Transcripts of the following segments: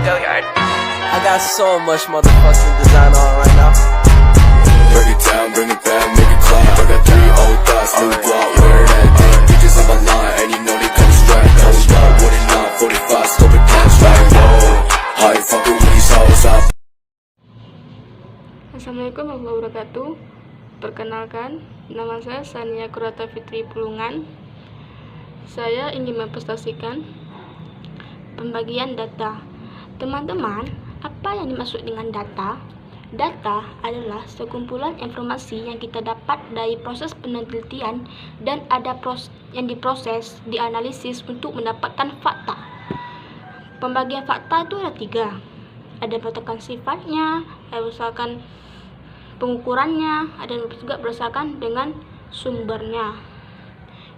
Billiard. I got so much motherfucking design on right now. Break it down, bring it back, make it clap. I got 3 old thoughts, new block, where that thing. Bitches on my line, and you know they come straight. Hold up, what it not, 45, scope it cash like whoa. High fucking with these hoes up. Assalamualaikum warahmatullahi wabarakatuh. Perkenalkan, nama saya Sania Kurata Fitri Pulungan. Saya ingin mempresentasikan pembagian data. Teman-teman, apa yang dimaksud dengan data? Data adalah sekumpulan informasi yang kita dapat dari proses penelitian dan ada yang diproses, dianalisis untuk mendapatkan fakta. Pembagian fakta itu ada 3. Ada berdasarkan sifatnya, ada berdasarkan pengukurannya, ada juga berdasarkan dengan sumbernya.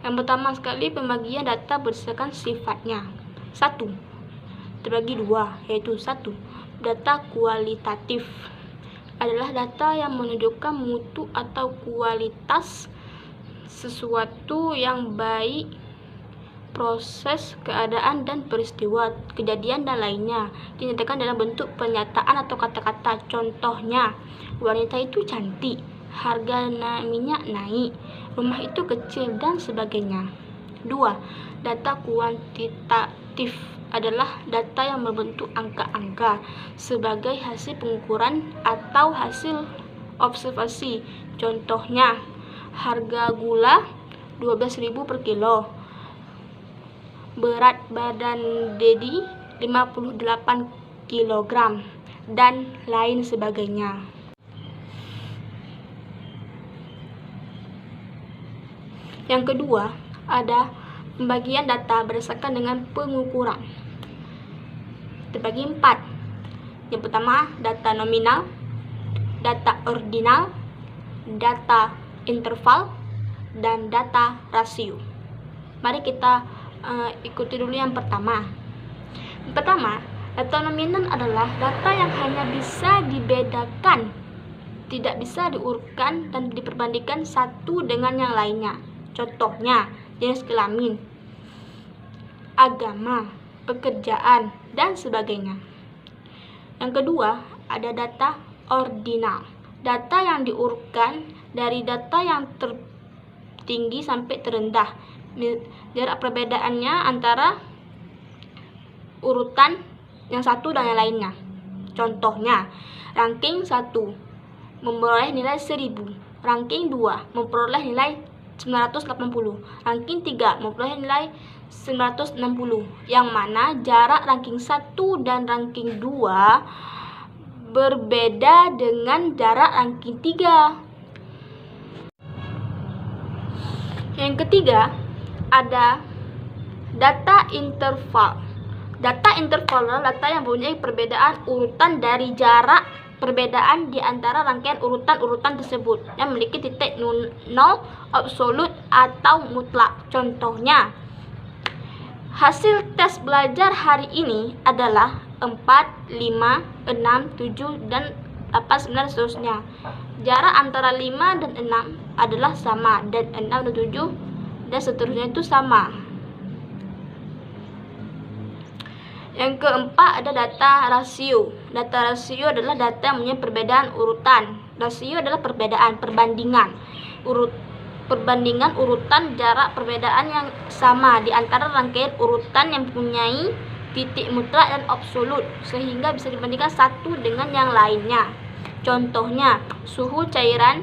Yang pertama sekali, pembagian data berdasarkan sifatnya. 1. Terbagi 2, yaitu 1. Data kualitatif adalah data yang menunjukkan mutu atau kualitas sesuatu yang baik, proses, keadaan, dan peristiwa, kejadian, dan lainnya dinyatakan dalam bentuk pernyataan atau kata-kata. Contohnya, wanita itu cantik, harga minyak naik, rumah itu kecil, dan sebagainya. 2. Data kuantitatif adalah data yang berbentuk angka-angka sebagai hasil pengukuran atau hasil observasi. Contohnya, harga gula 12.000 per kilo, berat badan Dedi 58 kg, dan lain sebagainya. Yang kedua, ada pembagian data berdasarkan dengan pengukuran. Terbagi 4. Yang pertama, data nominal, data ordinal, data interval, dan data rasio. Mari kita ikuti dulu yang pertama. Yang pertama, data nominal adalah data yang hanya bisa dibedakan, tidak bisa diurutkan dan diperbandingkan satu dengan yang lainnya. Contohnya, jenis kelamin, agama, pekerjaan, dan sebagainya. Yang kedua, ada data ordinal, data yang diurutkan dari data yang tertinggi sampai terendah. Jarak perbedaannya antara urutan yang satu dan yang lainnya. Contohnya, ranking 1 memperoleh nilai 1000, ranking 2 memperoleh nilai 980, ranking 3 memperoleh nilai 960, yang mana jarak ranking 1 dan ranking 2 berbeda dengan jarak ranking 3. Yang ketiga, ada data interval. Data interval adalah data yang mempunyai perbedaan urutan dari jarak perbedaan di antara rangkaian urutan-urutan tersebut yang memiliki titik nol absolut atau mutlak. Contohnya, hasil tes belajar hari ini adalah 4, 5, 6, 7, dan 8, 9, seterusnya. Jarak antara 5 dan 6 adalah sama, dan 6 dan 7 dan seterusnya itu sama. Yang keempat, ada data rasio. Data rasio adalah data yang mempunyai perbedaan urutan. Rasio adalah perbandingan urutan jarak perbedaan yang sama di antara rangkaian urutan yang mempunyai titik mutlak dan absolut, sehingga bisa dibandingkan satu dengan yang lainnya. Contohnya, suhu cairan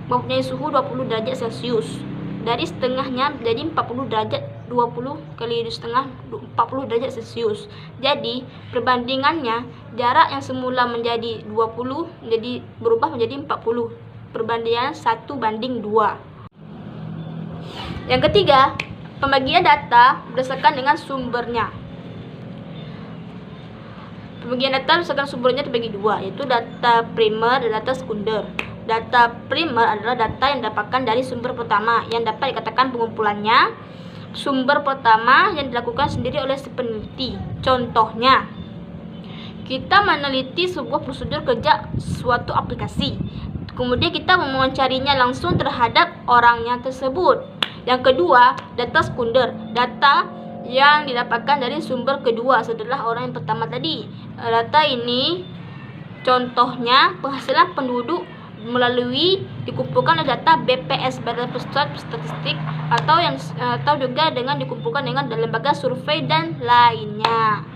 mempunyai suhu 20 derajat Celcius. Dari setengahnya menjadi 40 derajat, 20 kali setengah 40 derajat Celcius. Jadi perbandingannya, jarak yang semula menjadi 20 berubah menjadi 40. Perbandingan 1:2. Yang ketiga, pembagian data berdasarkan dengan sumbernya. Pembagian data berdasarkan sumbernya terbagi 2, yaitu data primer dan data sekunder. Data primer adalah data yang didapatkan dari sumber pertama yang dapat dikatakan pengumpulannya sumber pertama yang dilakukan sendiri oleh si peneliti. Contohnya, kita meneliti sebuah prosedur kerja suatu aplikasi, kemudian kita mewawancarinya langsung terhadap orangnya tersebut. Yang kedua, data sekunder, data yang didapatkan dari sumber kedua setelah orang yang pertama tadi. Data ini contohnya penghasilan penduduk melalui dikumpulkan oleh data BPS, Badan Pusat Statistik, atau juga dengan dikumpulkan dengan lembaga survei dan lainnya.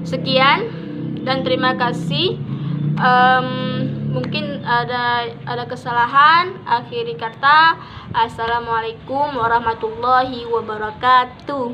Sekian dan terima kasih. Mungkin ada kesalahan. Akhiri kata, assalamualaikum warahmatullahi wabarakatuh.